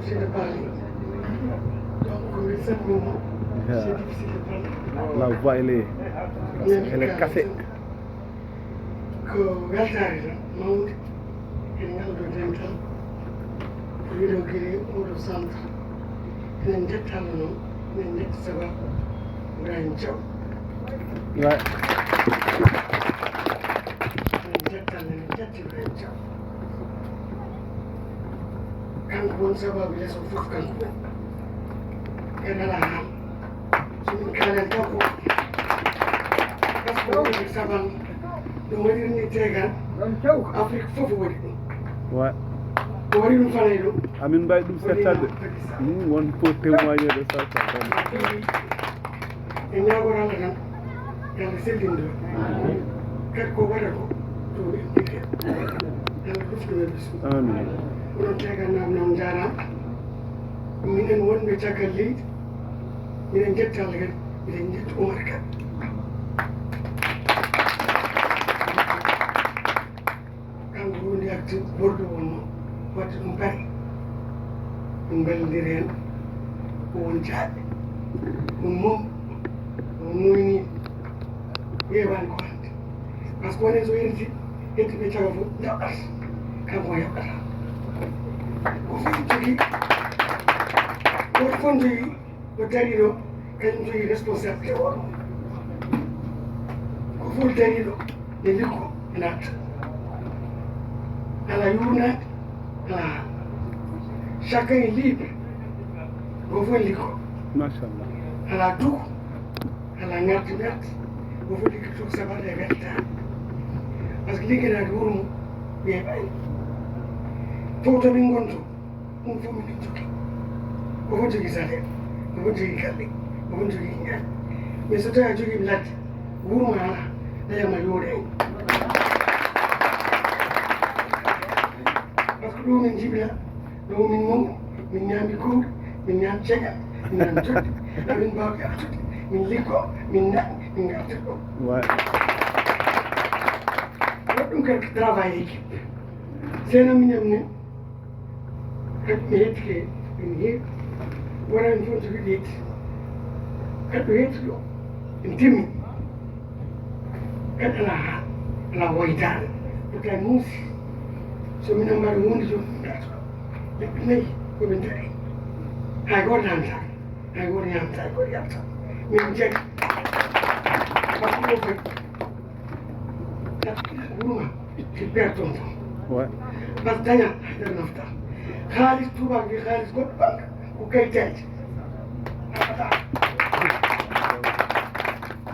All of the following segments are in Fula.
J'ai de parler. Donc, le seul moment, c'est difficile de parler. La voix, elle est cassée. Que weltare mawde en ngaldo dental ko wiɗo guiri oɗo centre enen jettalla noon enen jetti sababu ibrahima thiaw enen jettalla enen jetti ibrahima thiaw kanko won sababu leso fof kanko won kadi ala han somin kalen taw ko par ce que waɗi saban ɗum waɗirni tegal afrique fof waɗi ɗum ko waɗi ɗum fanay ɗum amin mbawi ɗum settade won pour témoigner de ça e ñagoto Allah tan yalla sellindo kadi ko waɗa ko to ɓe yalla ɗufɗumen bisum amin oɗon tegal nam noon jarama minen wonɓe caggal leydi minen jetti Allah kadi minen jetti Oumar Kane kanko woni acte ɓurɗo wonno wadde ɗum paari ɗum ballodiri hen ko woni jaaɓe ɗum mom ɗum noyni ƴeewani ko hande par ce que wonen so yeriti heddiɓe caga fof jaɓɓata kanko o yaɓɓata ko foti jogui goto fof jogui ko dariɗo kañum jogui responsabilité oɗo ko fof dariɗo e liggo e natta ala yurnade ala chacun est libre go fof liggo machallah ala dugu ala ngardi go fof liggoto ko sababu e weltare par ce que ligganade wuuro mum weeɓani fof to min gonto ɗum fof minen jogui ko fof jogui salaire ko fof jogui galle ko fof jogui ñaade mais so tawi a joguiɓe ladde wuuro ma ala dayama yoore en par ce que ɗo min jibina ɗo min mawni min ñaami gowri min ñaami ceegal min ñaami jodde amin mbawde artude min liggo min naɗi min garta ɗo goɗɗum kadi travail équipe seno minen nen kadi mi hettike min heewi wona min fof jogui leydi kadi ɗo hetti ɗo en timmi kadi ala ha ala woytare pota muusi so minen mbaɗa hunde joni min garta leɓɓe nayyi komin daari hay goto namtaka hay goto ñamta hay goto yalta min jeeg par ce que ɗo kadi wurma si perton tan par ce que dañat haydara nafta haalis tubak wi haalis goɗɗo banque ko kayitaji aɗa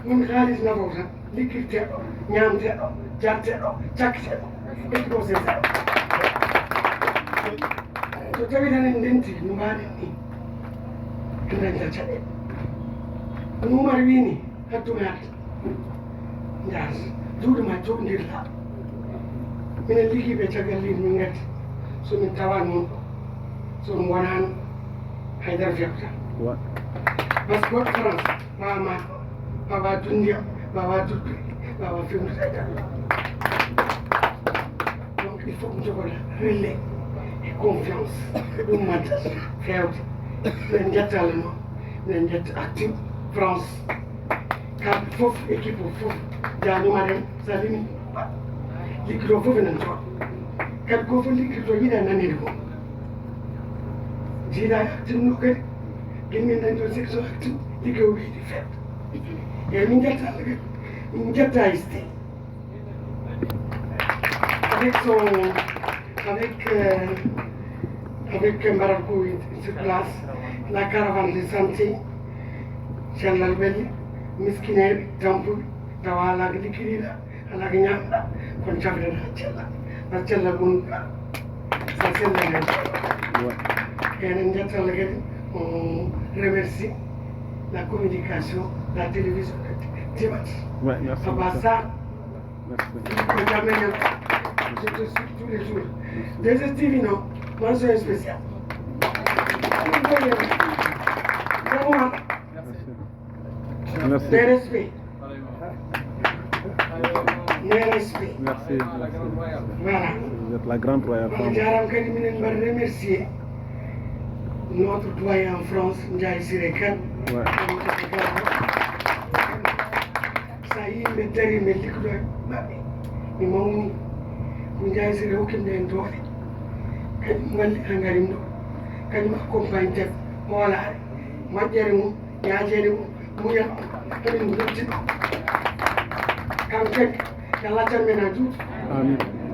min haalis nafo tan liggirteɗo ñamteɗo jarteɗo cakkiteɗo ƴettuɗo sesa so tawi tan en ndenti no mbaɗen ni en dañta caɗele no Oumar wini hattumi hatta jaas juuɗe ma joɗodirla minen liggiɓe caggal leydi min gatti somin tawani on ɗo somi wonano haydara fewta par ce que goɗɗo France wawa maɗo wawa dundiyam wawa duddude wawa fewnude haydara donc il faut ko jogoɗa relais et confiance ɗum maddata fewde minen jetta Allah noon minen jetta active France kamɓe fof équipe o fof janima en sa limi liggoto fof enen toon kadi ko fof liggoto yiiɗa nanede ko jiiɗa activno kadi guel min dañi ɗo siki so active liggo wiide fewde eyyi min jetta Allah kadi min jetta ST avec Mbarakouy sur place, la caravane de santé, cellal belli, miskineɓe tampuɓe tawa ala ko liggiriɗa ala ko ñamɗa kono cafrena cellal par ce que cellal gonnuɗa sa sellani enen jetta Allah kadi on remercie la communication la télévision Timat Papa Sarr ko jammen je te suis tous les jours. Des TV, non, mention spéciale. Vraiment, merci. Mes respects. Mes respects. Merci. Voilà. Vous êtes la grande royale. Jaram kadi minen mbaɗa remercier notre doyen en France, Ndiaye Siré Kane. Sa yimɓe dari ɓe liggoɗo e maɓɓe mi mawni ko Ndiaye Siré hokkinde en doole kañum walli ha garim ɗo kañum accompagne def hoolare moƴƴere mum yaajede mum muñal emin dottiɗo kam kadi yo Allah jammen ha juuto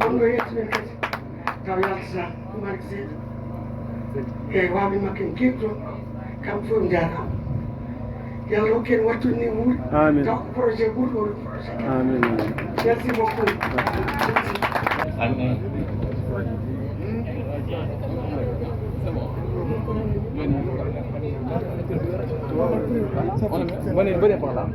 on ɗo yettimen kadi taw yaltata ɗum arki seeɗa eyyi wawɓe makko en keɓɗon kamɓe fof jarama yalla hokken wattude ni wuuri taw ko projet ɓurɗo oɗo projet merci beaucoup Venez par là.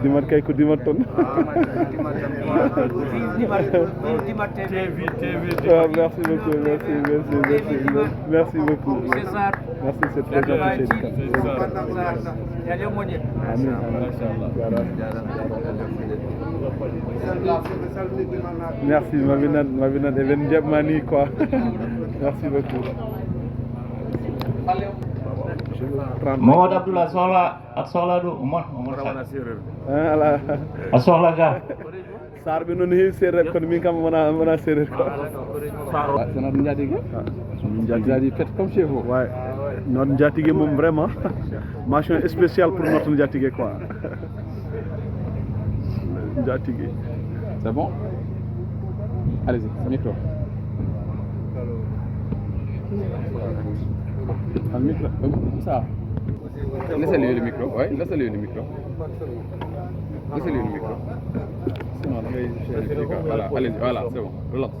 Dimar kay ko dimar ton. Merci beaucoup, merci beaucoup. Merci, c'est très gentil. Amin. Merci, Mavinat Even Diabmani quoi. Merci beaucoup. Mohd Abdullah sohla ɗo Omar ala a sohla ga sar ɓe noon heewi seereɓe kono min kam wona séréer ko sono ɗum jaatigui jaadi fait comme chez vous ouais notre njaatigui moom vraiment mention spéciale pour notre njaatigui quoi njaatigui c'est bon allez-y micro al micro ça laissez-lui le micro ouais laissez-lui le micro laissez-lui le micro sinon voilà allez-y voilà c'est bon relax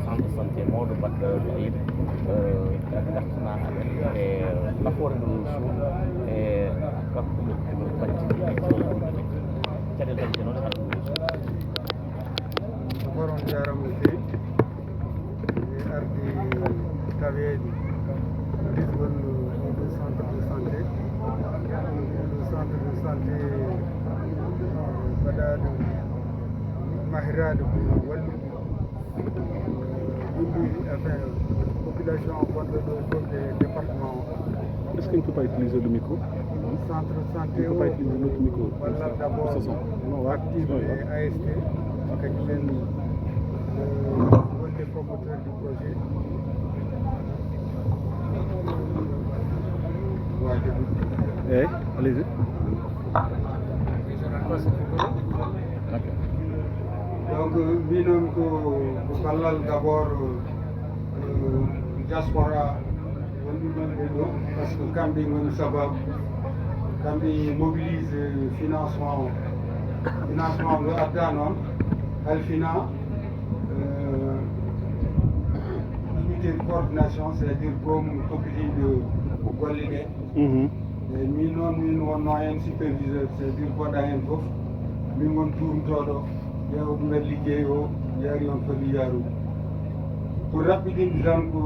centre santé Maodo Bakka Ayib dartina amen e nafoore ndu suum e kanko ɗo batti caɗel dañde noon haɗa borom jarama fewi e ardi taweede lisbon ɗo centre de santé ɗo centre de santé waɗaɗo mahirade ko wallude yimɓe enfin population gonɗo ɗo fof e département o. Est-ce qu'on ne peut pas utiliser le micro? Centre santé on ne peut pas utiliser notre micro walla d'abord active et AST kañumen wonde promoteur du projet Eh, allez-y. Donc mbinon ko ballal d'abord diaspora wonɗumen ɓe ɗo par ce que kamɓe goni sababu kamɓe mobilise financement ngo adda noon Alfina unité de coordination c'est à dire comme toppitiɗo golle ɗe e min noon min wonno hen superviseur c'est à dire goɗɗa hen foof min gon turumtoɗo ƴeewa ɗumen liggey o yaari on foti yaarude pour raɓɓiɗinde tan ko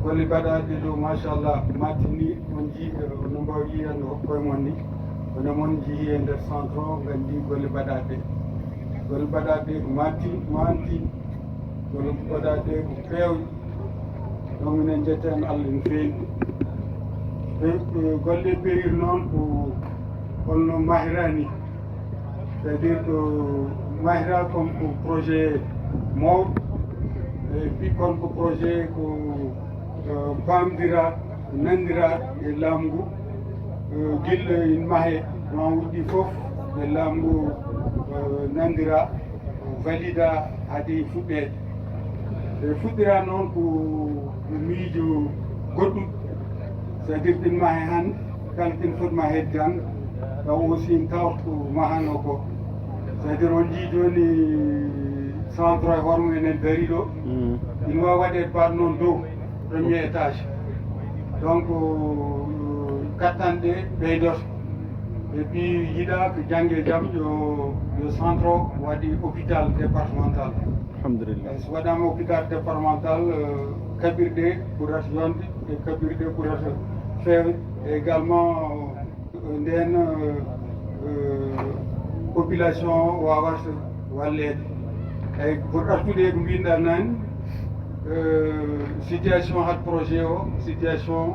golle baɗaɗe ɗo machallah mattini on jii no mbawi yiyande koye mon ni kono mon jeehi e nder centre o gandi golle baɗaɗe golle baɗaɗe ko manti golle baɗaɗe ko pewɗe donc minen jetten Allah no feewi golle périr noon ko holno mahirani c'est à dire que mahira comme ko projet mawɗo et puis kon ko projet ko pamdira nandira e laamu ngu guila in maahe ma wuɗɗi fof e laamu ngu nandira valida haade fuɗɗede e fuɗɗira noon ko miijo goɗɗum c'est à dire ɗin maahe hannde kala ɗin fotma hedde hannde taw aussi n tawta ko mahano ko c'est à dire on jii joni centre e hormo enen dari ɗo ina wawi waɗede baat noon dow premier étage donc kattanɗe ɓeydoto et puis yiɗa ko jangge jaam yo centre o waɗi hôpital départemental. alhamdulillah. So waɗama hôpital départemental kaɓirɗe ɓurata yonde e kaɓirɗe ɓurata fewde et également nden population wawata wallede eyyi pour artude ko mbinoɗa nani situation hat projet o situation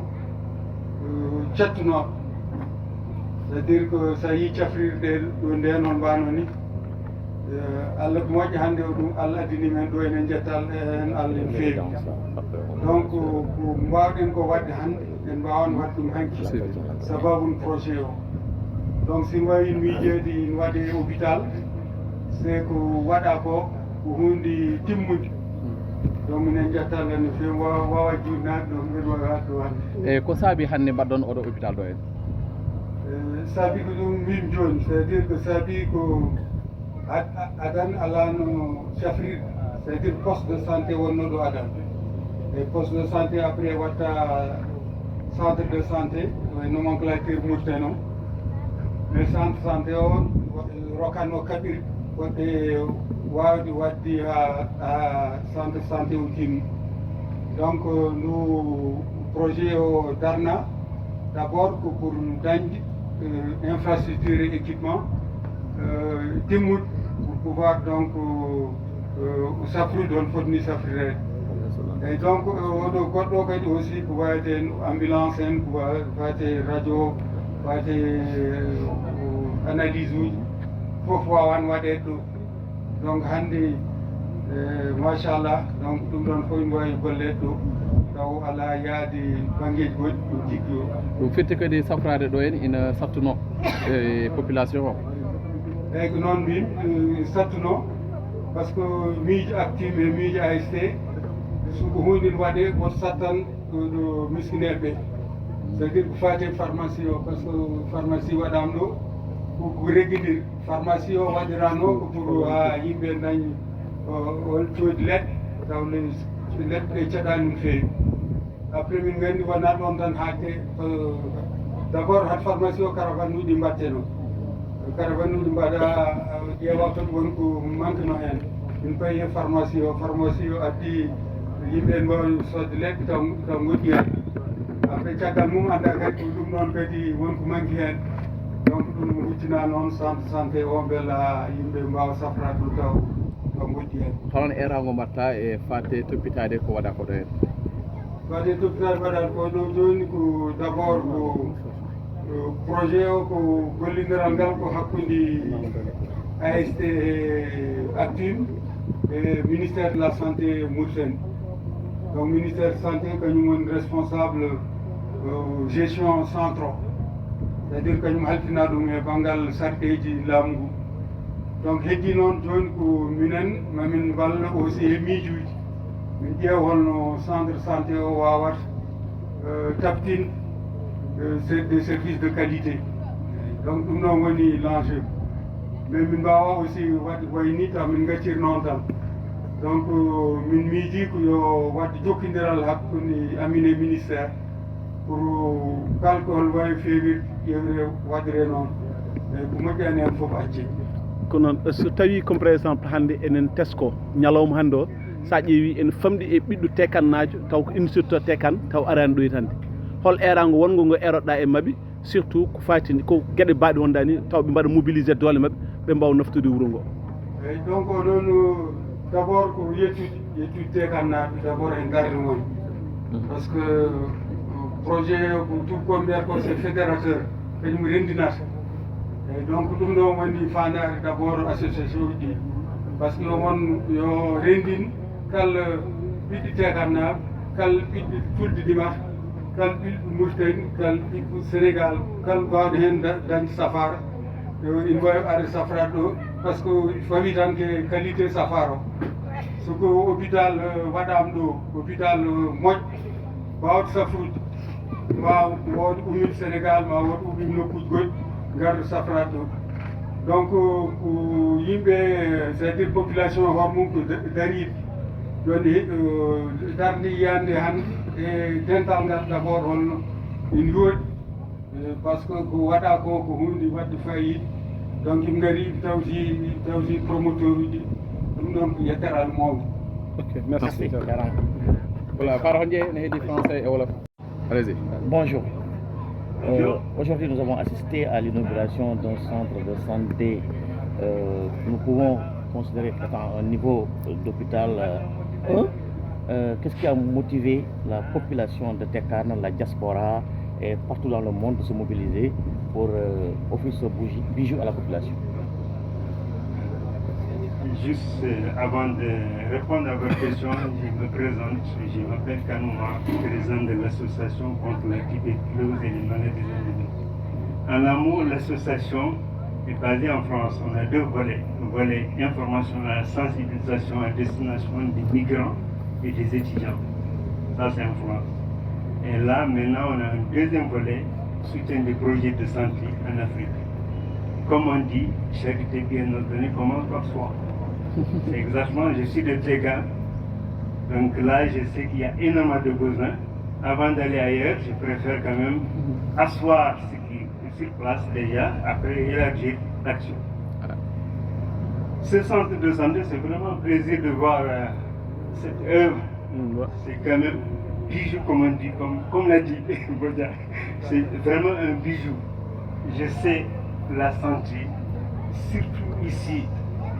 cattunoɗo c'est à dire que sa yi cafrirɗe ɗo nde noon mbano ni Allah ko moƴƴi hannde o ɗum Allah addini men ɗo enen jettal en Allah en feewi donc ko mbawɗen ko waɗde hannde en mbawan wadde ɗum hanki sababu projet o donc si wawi miijeede ina waɗe hôpital c'est ko waɗa ko hunde timmude donc minen jettal en no feewi wawa jinnade ɗo mbiɗa wawi hadde ɗo hannde eyyi ko saabi hannde mbaɗɗon oɗo hôpital ɗo en saabi ko ɗum mbimi joni c'est à dire que saabi ko adan alano cafrirɗe c'est à dire poste de santé wonno ɗo adan e poste de santé après watta centre de santé e nomenclature murten o mais centre santé o rokkanno kaɓirɗe wonɓe wawde wadde ha centre santé o timmi donc nous projet o darna d' abord ko pour dañde infrastructure et équipement timmude pour pouvoir donc safrude on fotni safrirede eyyi donc oɗo goɗɗo kadi aussi ko wayate ambulance en ko wayate radio wayate analyse uji foof wawan waɗede ɗo donc hannde machallah donc ɗum ɗon fof ine wawi gollede ɗo taw ala yaade banggueji goɗɗi ɗo jiggi o ɗum firti kadi safrade ɗo en ina sattuno e population o eyyi ko noon mbimi sattuno par ce que miijo active e miijo AST soko hunde ne waɗe woto sattan ɗo miskineɓe ɓe c'est à dire ko fate pharmacie o par ce que pharmacie waɗama ɗo ko regguidir pharmacie o waɗirano ko pour ha yimɓe dañi on coodi leɗɗe taw leɗɗe ɗe caɗani no feewi après min gandi wona ɗon tan hakke d' abord hat pharmacie o caravane uji mbatte noon caravane uji mbaɗa ƴeewa toon wonko manque no hen min payi e pharmacie o addi yimɓe en mbawi sodde leɗɗe taw goɗɗi hen après caggal mum anda kadi ko ɗum ɗon kadi wonko manque hen donc ɗum huccina noon centre santé o beela yimɓe mbawa safrade ɗum taw goɗɗi hen holon erago mbatta e fate toppitade ko waɗa ko ɗo hen fate toppitade waɗata ko ɗo joni ko d' abord ko projet o ko gollodiral ngal ko hakkude AST Active et ministère de la santé Mauritanie donc ministère de santé kañum woni responsable gestion centre c'est à dire kañum haltina ɗum e banggal sarɗeji laamu ngu donc heddi noon joni ko minen mamin mballa aussi e miijuji min ƴeew holno centre santé o wawata tabtin des services de qualité donc ɗum ɗon woni l'enjeu mais min mbawa aussi waɗde wayni taw min gaccir noon tan donc min miiji ko yo wadde jokkodiral hakkude amin e ministère pour kala ko hol wawi fewirde ƴewre waɗire noon e ko moƴƴani hen foof acce ko noon so tawi comme par exemple hannde enen tesko ñalawma hannde o sa ƴeewi en famɗi e ɓiɗɗo tekannajo taw ko insurto tekan taw arani ɗo hande hol erago wongo ngo eroɗa e mabɓe surtout ko fatini ko gueɗe mbaɗe wondani taw ɓe mbaɗa mobilisé doole mabɓe ɓe mbawa naftude wuuro ngo eyyi donc oɗon d' abord ko yettude tekannaɓe d' abord en garde woni par ce que projet ko tukkoɓe mbiyata ko c'est fédérateur kañum rendinata eyyi donc ɗum ɗo woni fandare d' abord association uji ɗi par ce que yo rendin kala ɓiɗɗi tekannaɓe kala ɓiɗɗi fulde dimata kala ɓiɗɗo Mauritanie kala ɓiɗɗo Sénégal kala mbawɗo hen dañde safara ina wawi arde safrade ɗo par ce que fawi tan ke qualité safara o soko hôpital waɗama ɗo hôpital moƴƴo mbawde safrude ma wooda ummide Sénégal ma wooda ummide nokkuji goɗɗi garda safrade ɗo donc ko yimɓe c'est à dire population hoore mum ko dariɓe joni darde yiyande hannde e dental ngal d' abord holno ina yooɗi parce que ko waɗa ko ko hunde wadde fayida donc im ngari tawsi promoteur uji ɗum ɗon ko yetteral mawɗo. Ok, merci. Voilà, par dit français et wolof. Allez-y. Bonjour. Aujourd'hui, nous avons assisté à l'inauguration d'un centre de santé. Nous pouvons considérer qu'étant un niveau d'hôpital 1. Qu'est-ce qui a motivé la population de Tekane, la diaspora et partout dans le monde de se mobiliser pour offrir ce bijou à la population? Juste avant de répondre à votre question, je me présente. Je m'appelle Kanouma, président de l'association contre la tuberculose et les maladies endémiques. En amour, l'association est basée en France. On a deux volets. Le volet informationnel, sensibilisation à destination des migrants et des étudiants. Ça, c'est en France. Et là, maintenant, on a un deuxième volet, soutien des projets de santé en Afrique. Comme on dit, charité bien ordonnée commence par soi. C'est exactement, je suis de Tega, donc là je sais qu'il y a énormément de besoins. Avant d'aller ailleurs, je préfère quand même asseoir ce qui est sur place déjà, après élargir l'action. Ce centre de santé, c'est vraiment un plaisir de voir cette œuvre. C'est quand même bijou, comme on dit, comme l'a dit Bodia. C'est vraiment un bijou. Je sais la santé, surtout ici,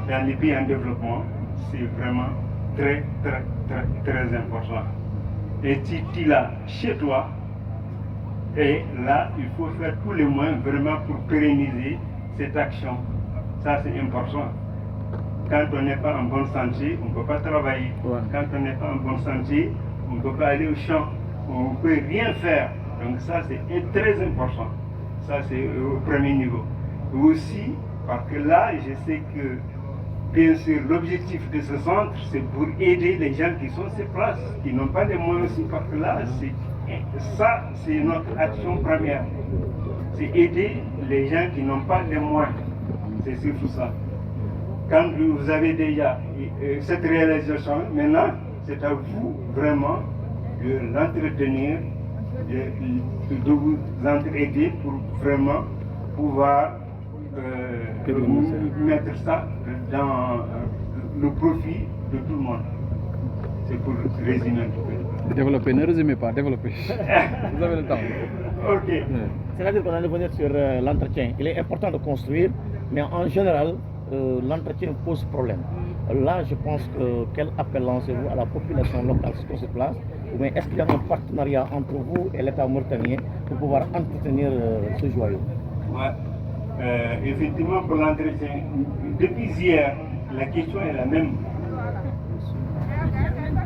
dans les pays en développement, c'est vraiment très, très, très, très important. Et tu l'as chez toi, et là, il faut faire tous les moyens vraiment pour pérenniser cette action. Ça, c'est important. Quand on n'est pas en bonne santé, on ne peut pas travailler. Ouais. Quand on n'est pas en bonne santé, on ne peut pas aller au champ. On ne peut rien faire. Donc ça, c'est très important. Ça, c'est au premier niveau. Aussi, parce que là, je sais que, bien sûr, l'objectif de ce centre, c'est pour aider les gens qui sont sur place, qui n'ont pas les moyens aussi, parce que là, c'est notre action première. C'est aider les gens qui n'ont pas les moyens. C'est surtout ça. Quand vous avez déjà cette réalisation, maintenant, c'est à vous vraiment de l'entretenir, de vous entraider pour vraiment pouvoir mettre ça dans le profit de tout le monde. C'est pour résumer un peu. Développer, ne résumez pas, développer. Vous avez le temps. Ok. C'est-à-dire qu'on va revenir sur l'entretien. Il est important de construire, mais en général, l'entretien pose problème. Là, je pense que quel appel lancez-vous à la population locale sur place? Ou bien est-ce qu'il y a un partenariat entre vous et l'État mauritanien pour pouvoir entretenir ce joyau? Ouais. Effectivement, pour l'entretien, depuis hier, la question est la même.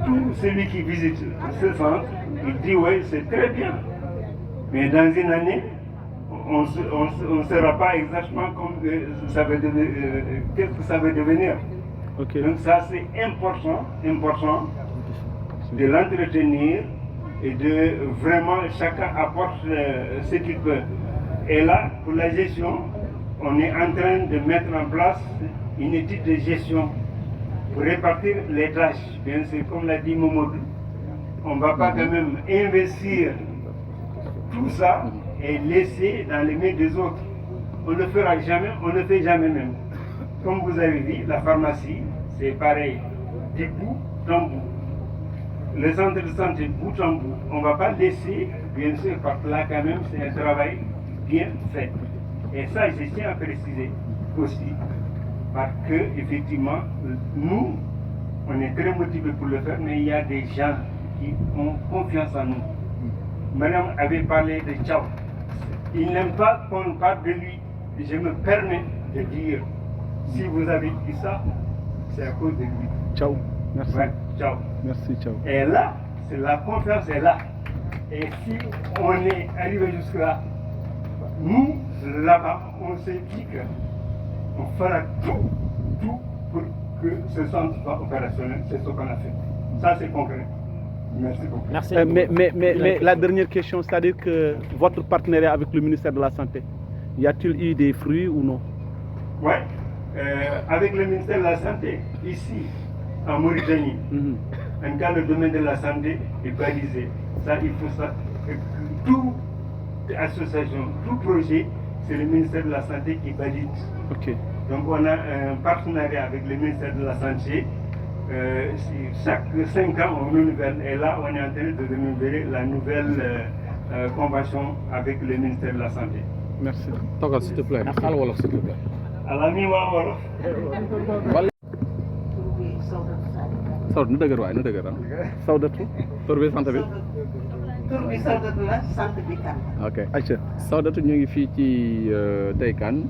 Tout celui qui visite ce centre, il dit oui, c'est très bien. Mais dans une année, on ne saura pas exactement qu'est-ce que ça va devenir. Okay. Donc ça, c'est important de l'entretenir et de vraiment chacun apporte ce qu'il peut. Et là, pour la gestion, on est en train de mettre en place une étude de gestion pour répartir les tâches. Bien sûr, comme l'a dit Momodou, on ne va pas quand même investir tout ça et laisser dans les mains des autres. On ne le fera jamais, on ne le fait jamais même. Comme vous avez vu, la pharmacie, c'est pareil, du bout en bout. Le centre de santé, bout en bout. On ne va pas laisser, bien sûr, parce que là quand même, c'est un travail bien fait. Et ça, je tiens à préciser aussi, parce que effectivement, nous, on est très motivés pour le faire, mais il y a des gens qui ont confiance en nous. Madame avait parlé de Tchao. Il n'aime pas qu'on parle de lui. Je me permets de dire, si vous avez dit ça, c'est à cause de lui. Ciao. Merci. Ouais, ciao. Merci, ciao. Et là, c'est la confiance est là. Et si on est arrivé jusque-là, nous, là-bas, on s'est dit qu'on fera tout pour que ce centre soit opérationnel. C'est ce qu'on a fait. Ça, c'est concret. Merci beaucoup. Merci. Mais la dernière question, c'est-à-dire que votre partenariat avec le ministère de la Santé, y a-t-il eu des fruits ou non? Oui, avec le ministère de la Santé, ici, en Mauritanie, en cas le domaine de la santé est balisé. Ça, il faut ça. toute association, tout projet, c'est le ministère de la Santé qui valide. Ok. Donc on a un partenariat avec le ministère de la Santé. Chaque 5 ans, on renouvelle. Et là, on est en train de renouveler la nouvelle convention avec le ministère de la Santé. Merci. Toogal s'il te plaît. Xaal wolof s'il te plaît. Alors, mi waa wolof. Sawd nu dëgër waay nu dëgër ah. Sawdatu. tur bi sant bi. tur bi Sawdatu la sant bi kan. ok Aïcha. Sawdatu ñu ngi fii ci Tay Kane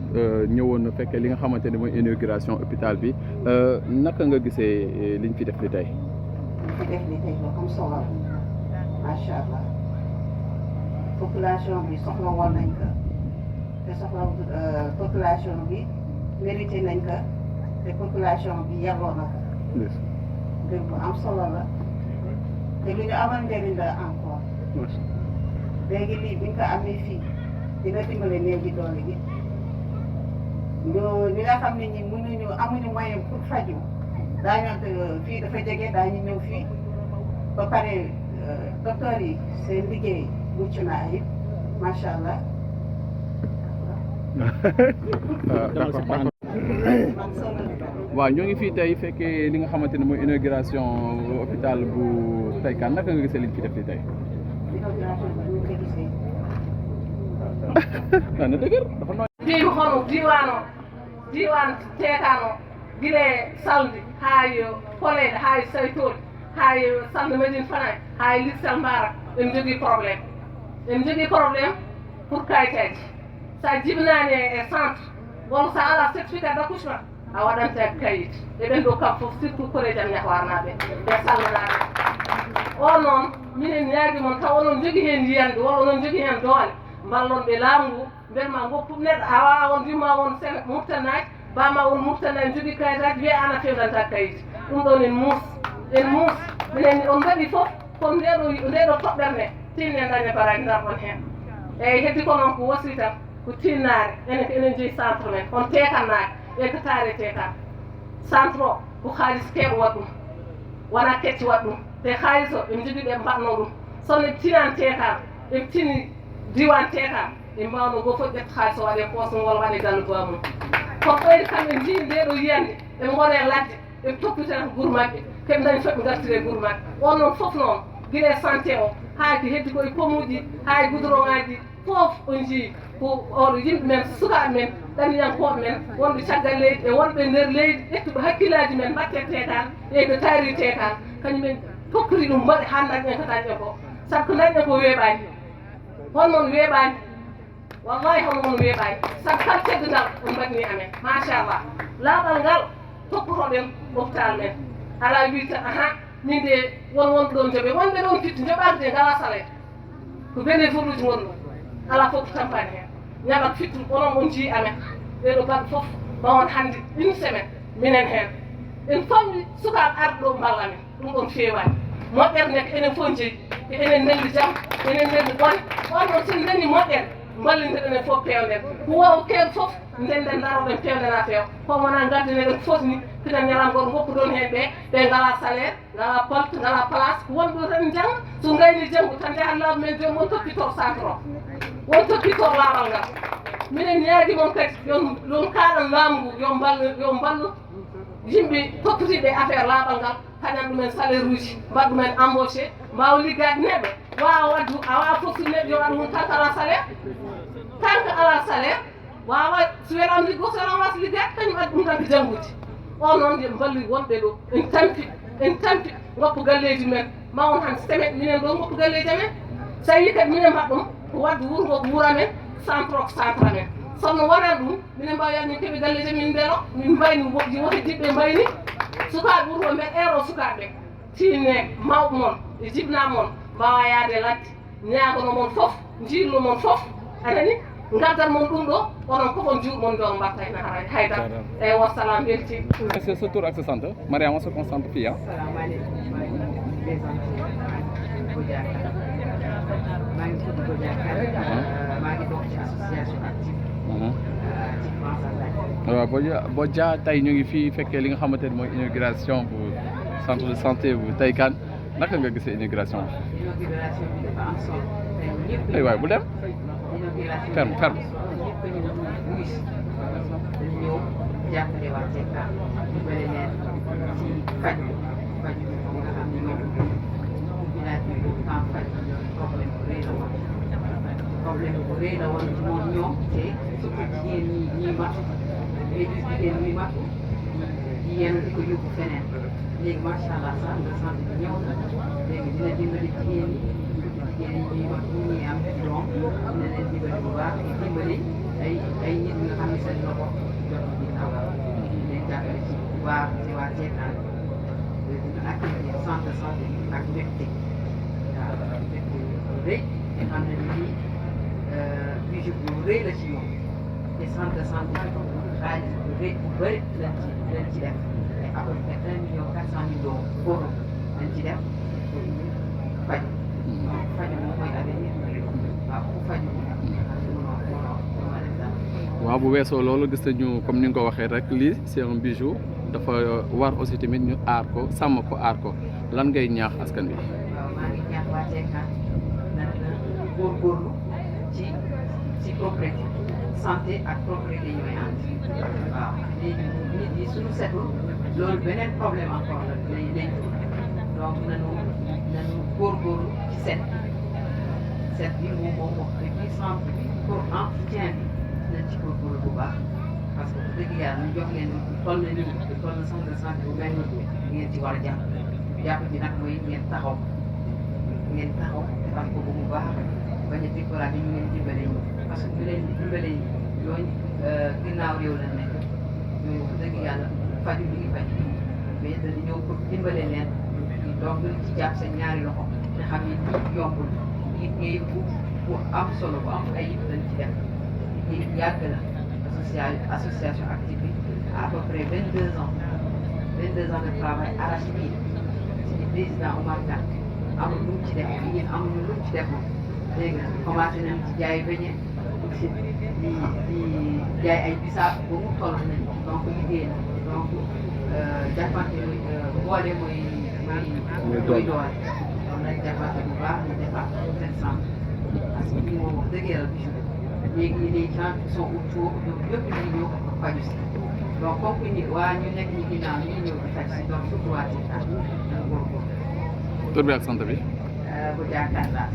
ñëwoon fekkee li nga xamante ne mooy inauguration hôpital bi naka nga gisee liñ fi def li tey. liñ fi def li tey la comme solo macha allah population bi soxla woon nañ ko te soxla population bi mérité nañ ko te population bi yelloo na ko. mbir bu am solo la te lu ñu amal njëriñ la encore. léegi lii bi nga ko amee fii dina dimbale néew di doole gi ñi nga xam ne ñi mënuñu amuñu moyen pour faju daañu fii dafa jege daañu ñëw fii ba pare docteur yi seen liggéey mucc na ayib macha allah. waaw ñoo ngi fii tey fekkee li nga xamante ne mooy inauguration hôpital bu Tay Kane naka nga gisee liñ fi def li tey. inauguration bi ñu ko gisee. na dëgër dafa nooy. diimu hono diwan tekano gile saldi hayo kolede hayo saytol hayo salde madine fanay hayo lissal mbarak en jogui probléme pour kayitaji sa jibinani e centre walla sa ala certificat d'accouchement a waɗanta kayit eɓen ɗo kam foof surtout koreji am ñahwarnaɓe ɓe salminaɓe o noon minen ñaagui moon taw onon jogui hen yiyande walla onon jogui hen doole mballon ɓe laamu ngu mbelma goppu neɗɗo a wawa on wimma won sene murtanaji bama won murtanaji jogui kayitaji wiye an a fewdanta kayit ɗum ɗon en muus minen on mbaɗi foof kono ndeɗo toɓɓere nde tinne daña baraji darɗon hen eyyi heddi ko noon ko wasi tan ko tinnare enen ko enen jeeyi centre men on tekannaki ɓe ko taare tekan centre o ko haalis keeɗo waɗ ɗum wona kecci waɗ ɗum te haalis o ɓe jogui ɓe mbatno ɗum sonne tinan tekan ɓe tini diwan tekan ɓe mbawno goo fof ƴetta haalis o waɗe poos mum walla waɗe gallu ba mum ko ɓeyde kamɓe jii ndeɗo yiyande ɓe gone ladde ɓe toppitata guure maɓɓe keɓe dañi fof ɓe gartire guure maɓɓe on noon fof noon guila santé o haa ko heddi koye pomuji haa e goudron ngaji fof on jii ko oɗo yimɓe men sukaɓe men ɗanniyankoɓe men wonɓe caggal leydi e wonɓe nder leydi ƴettuɓe hakkillaji men mbatte tekan e ko taari tekan kañumen pokkiri ɗum mbaɗi ha dañƴen ko dañƴen ko saabu ko dañƴen ko weeɓani holmon weeɓani wallahi holmon weeɓani saabu kala teddungal on mbaɗni amen machallah laaɓal ngal toppotoɗen hôpital men ala wi tan aha min de wonɓe ɗon jooɓe wonɓe ɗon fitti joɓade de ngala salaire ko bénévole uji wonno ala fof ko tampani hen ñaɓat fittum onon on jii amen ɓeɗo mbaɗa foof bawon hannde une semaine minen hen en fammi sukaɓe arɓe ɗo mballa men ɗum ɗon fewani moƴƴere nde ko enen fof jeeyi ko enen nelli jaam enen nelli bone on noon sen dani moƴƴere mballide enen fof pewden ko waw kew fof ndenden daroɗen pewdena feew kono wona gardineɗen fof ni pinen ñalam goto goppuɗon hen ɓe ngala salaire ngala polte ngala place ko wonɓe tan jangga so gayni janggo tan jahat laamu men joni won toppitoro centre o won toppitoro laaɓal ngal minen ñaagui moon kadi yon kaɗan laamu ngu yo mballu yimɓe toppitiɓe affaire laaɓal ngal kañan ɗumen salaire uji mbaɗ ɗumen embauché mbawa liggade neɗɗo wawa waddu a wawa foftude neɗɗo yo waɗa mum tan ko ala salaire tant que ala salaire wawa so weɗama liggo so weɗama wasa liggade kañum addi ɗum tan ko janggude o noon yo mballu wonɓe ɗo en tampi goppu galleji men ma on han semen minen ɗo goppu galleji amen so yi kadi minen mbaɗ ɗum ko wadde wuuro ngo ko wuura men centre o ko centre amen sonno wonan ɗum minen mbawi min keeɓe galleji min ndeelo min mbayni woto jiɓɓe mbayni sukaɓe wuuro ngo mbeɗa ero sukaɓe tinne mawɓe moon e jibnama moon mbawa yaade ladde ñagono moon foof jillo moon foof anani gaddan moon ɗum ɗo onon fof on juuɗ moon jon mbatta hen haydara eyyi wassalam welti sa tur ak sa sant Mariama sa concentre fii ah maa ngi tudd Bodiakar maa ngi bokk ci association active waaw Bodia tey ñu ngi fii fekkee li nga xamante ne mooy inauguration bu centre de santé bu Tay Kane naka nga gisee inauguration bi. inauguration bi dafa am solo. ay waay bu dem. ferme ferme ñëpp ñu wuy si dañ ñëw jàppale waa Tekka dimbale leen ci faj moom nga xam ne ñoom village bi bu temps faj problème bu rëy la woon ci moom ñoom te surtout jigéen ñi matu mais du jigéen ñi matu di yenn di ko yóbbu feneen léegi macha allah sax nga sant bi ñëw na léegi dina dimbali jigéen ñi ñuy matu ñi am doom dina leen dimbali bu baax di dimbali ay nit ñi nga xam ne seen loxo jot ci ginnaaw leen jàppale ci bu baax ci waa Tekka dina activité centre de santé ak mbégte waaw mbégte bu rëy te xam ne nii budget bu rëy la ci ñoom te centre de santé xaalis bu rëy bu bëri lañ ci def te à peu près 1,4 million euros lañ ci def pour faj moom mooy avenir waaw ku faju waaw bu weesoo loolu gis nañu comme ni nga ko waxee rek lii c'est un bijou dafa war aussi tamit ñu aar ko sàmm ko aar ko lan ngay ñaax askan bi. waaw maa ngi ñaax waa Tekka na góorgóorlu ci propriété santé ak propriété ñooy ànd waaw léegi nit ñi suñu setul loolu beneen problème encore la lay donc nanu góorgóorlu ci set bi moom wax dëgg centre bi pour entretien bi nañ ci góorgóorlu bu baax parce que bu dëgg yàlla ñu jox leen toll na centre de santé bu mel ni ngeen ci war a jàpp bi nag mooy ngeen taxaw defar ko bu baax bañ a découragé ñu leen dimbale ñi parce que ñu leen dimbale ñi ñooñu ginnaaw réew la nekk ñooñu bu dëgg yàlla faju bi ngi faj mais dañu ñëw pour dimbale leen donc ñu ci jàpp seen ñaari loxo te xam ni lii yombul liggéey bu am solo bu am ay yëpp lañ ci def liggéey yàgg la association active bi à peu près 22 ans de travail arraché-pied ci président Omar Kane amul lu mu ci def ñun amuñu lu mu ci def léegi nag commencé nañ ci jaay beñe di jaay ay bisaab ba mu toll nañ donc liggéey na donc jàppante boole mooy doole kon nag jàppante bu baax ñu defar seen centre parce que bii moom wax dëgg yàlla bijou léegi les gens qui sont autour ñoom ñëpp ñu ñëw faju si donc comme que ni waa ñu nekk ñi ginnaaw ñu ñëw di faj si donc surtout waa Tekka ñu góorgóorlu. tur bi ak sant bi. bu jaakaar laa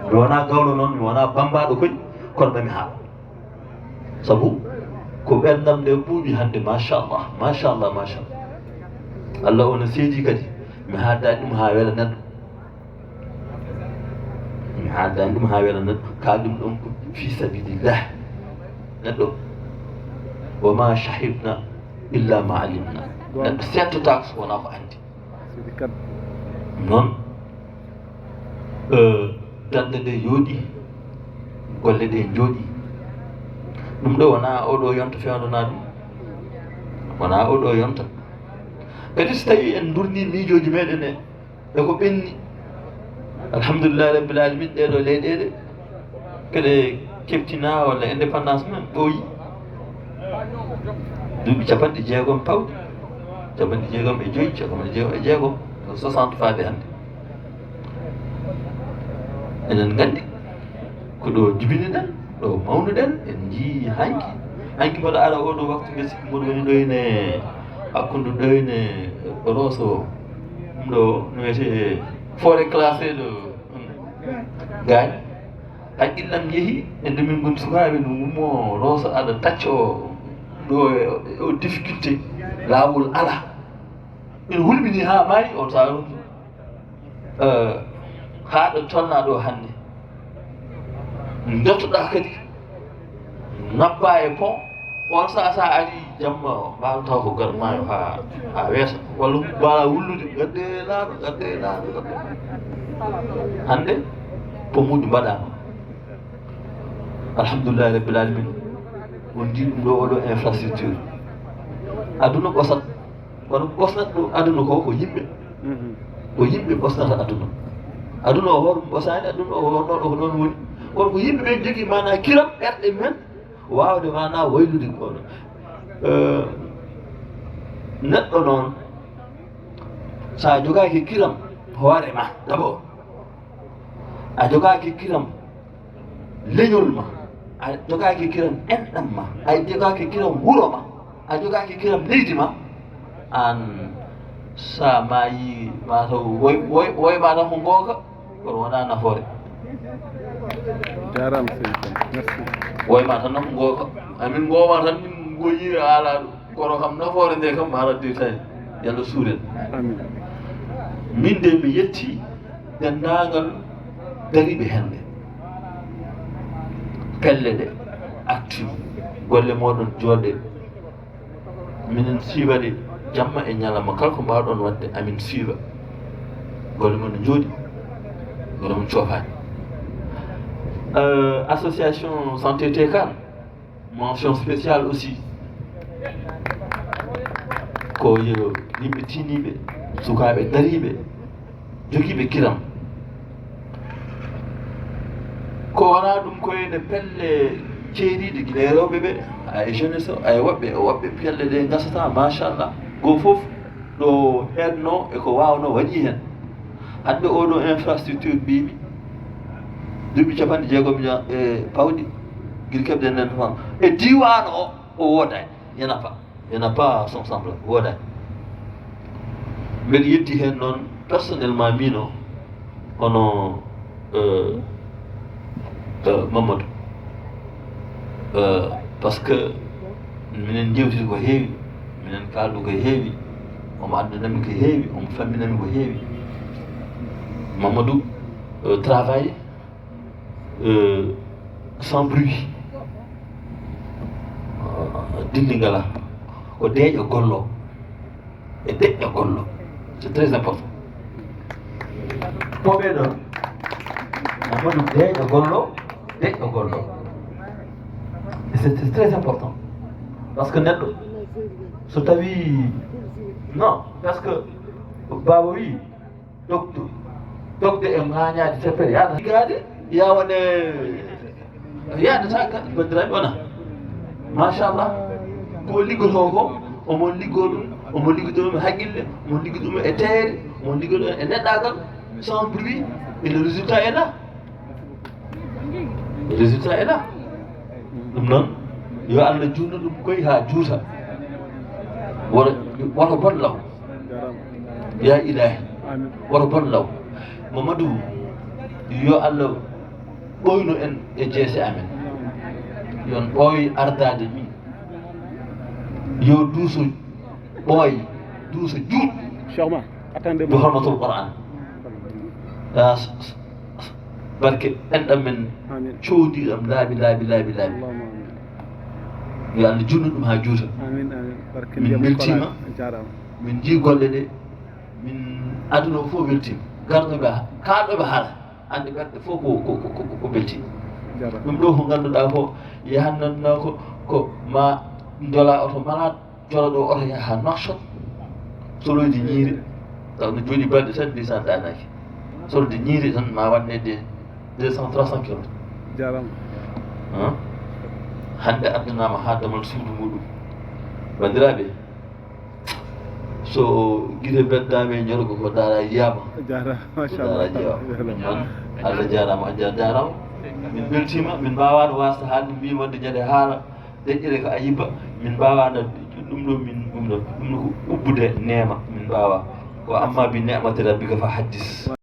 mi wona gawlo noon mi wona bambaɗo koñ kono mami haal saabu ko ɓerdam nde ɓuuɓi hannde machallah allah ono seedi kadi mi haddani ɗum ha wela neɗɗo kalɗum ɗon ko fi sabilillah neɗɗo wama shahidna illa ma alimna neɗɗo settotako so wona ko andi noon darde nde yooɗi golle ɗe jooɗi ɗum ɗo wona oɗo yonta fewnana ɗum kadi so tawi en durni miijoji meɗen e ko ɓenni alhamdulillahi rabbil alamin ɗeɗo leyɗeɗe kede keftina walla indépendance men ɓooyi duuɓi 60 pawɗi 65 60 60 faade hannde enen nganndi ko ɗo jibiniɗen ɗo mawnuɗen en jii hanki mboɗo ara oɗo waktu nde sikki mboɗo woni ɗoyne hakkunde ɗoyne Rosso ɗum ɗo no wiyete forêt classé ɗo Gagne haqqillam yeehi e nde min goni sukaaɓe no wummo Rosso aɗa tacco ɗo o difficulté laawol ala ene hulɓini ha maayi on saaha haa ɗo tolna ɗo hannde dottoɗa kadi nabba e pont on saha sa ari jamma mbawata ko garmayo ha weesa walla mbawa wullude gadde laaɗo hannde pommuji mbaɗama alhamdulillahi rabbil alamin on jii ɗum ɗo oɗo infrastructure aduna ɓosat kono ɓosnat ɗo aduna ko yimɓe ɓosnata aduna o hoɗum ɓosani aduna o wonnoɗo ko noon woni kono ko yimɓe ɓen jogui mana kiram ɓerɗe men wawde mana waylude kono neɗɗo noon sa jogaki kiram hoorema d'abord a jogaki kiram leñol ma a jogaaki kiram enɗam ma a jogaaki kiram wuro ma a jogaaki kiram leydi ma an sa maayi mataw woyma tan ko gooka kono wona nafoore jarama seydi merci woyma tan ko gooka amin gooma tan min goyi ala kono kam nafoore nde kam haradde tani yalla suuren amin min de mi yetti denndaangal dariɓe hennde pelle ɗe active golle moɗon jooɗe minen siiwa ɗe jamma e ñalama kala ko mbawɗon wadde amin siiwa golle mon no jooɗi golle mon coofani association santé tekan mention spéciale aussi ko yo yimɓe tiniɓe sukaɓe dariɓe jogiiɓe kiram ko wona ɗum koyene pelle ceeriɗe guila e rewɓe ɓe ay jeunesse o ay woɓɓe pelle ɗe gasata machallah goo fof ɗo heedno eko wawno waɗi hen hande oɗo infrastructure mbimi duuɓi 60 e pawɗi guila keɓɗen nen fan e diwan o woodani yana pas son semble woodani mbeɗa yetti hen noon personnellement mino hono Mamadou par ce que minen jewtiti ko heewi minen kaldu ko heewi omo addunami ko heewi omo famminami ko heewi Mamadou travaille sans bruit dindi ngala ko deeƴo gollo e deƴƴo gollo c'est très important poɓe ɗon Mamadou deeƴo gollo deƴƴo gollo c'est très important par ce que neɗɗo so tawi non parce que baba wi dogde e ŋañade teppere yaada gade yawone yadata bandiraɓe wona machallah ko liggoto ko omon liggo ɗum omo liggoto ɗum e haqqille omo liggo ɗum e teere omo liggo ɗum e neɗɗagal sans bruit et le résultat est là ɗum noon yo Allah junno ɗum koye ha juuta woto bon law ya ilahi woto bon law Mamadou yo Allah ɓoyno en e jeese amen yon ɓooy ardade min yo duuso ɓooy duuso juut bi hormatul Qur'an barke enɗam men coodiɗam laaɓi yo Allah junno ɗum ha juuta min weltima min jii golle ɗe min aduna o fof weltima garɗoɓe kaaɗoɓe haala ande ɓerɗe fof ko beltima ɗum ɗo ko ngannduɗaa ko yahannanno ko ma dola oto malade jolo ɗo oto yaha Nouakchott soloyde ñiiri taw no jooɗi balɗe tan lisan ɗanaki solde ñiiri tan ma waɗnede 200-300 kilométres jarama hande addanaama haa damal suudu muɗum bandiraɓe so guite beddama e ñorgo ko dara yiyama dara ƴeewa Allah jarama a jarama min beltima min mbawano wasde haalde mbimode ñande haala deƴƴere ko Ayiba min mbawano ɗum ɗo min ɗum ɗo ko ubbude neema min mbawa ko amma bi ni'mati rabbika fa haddis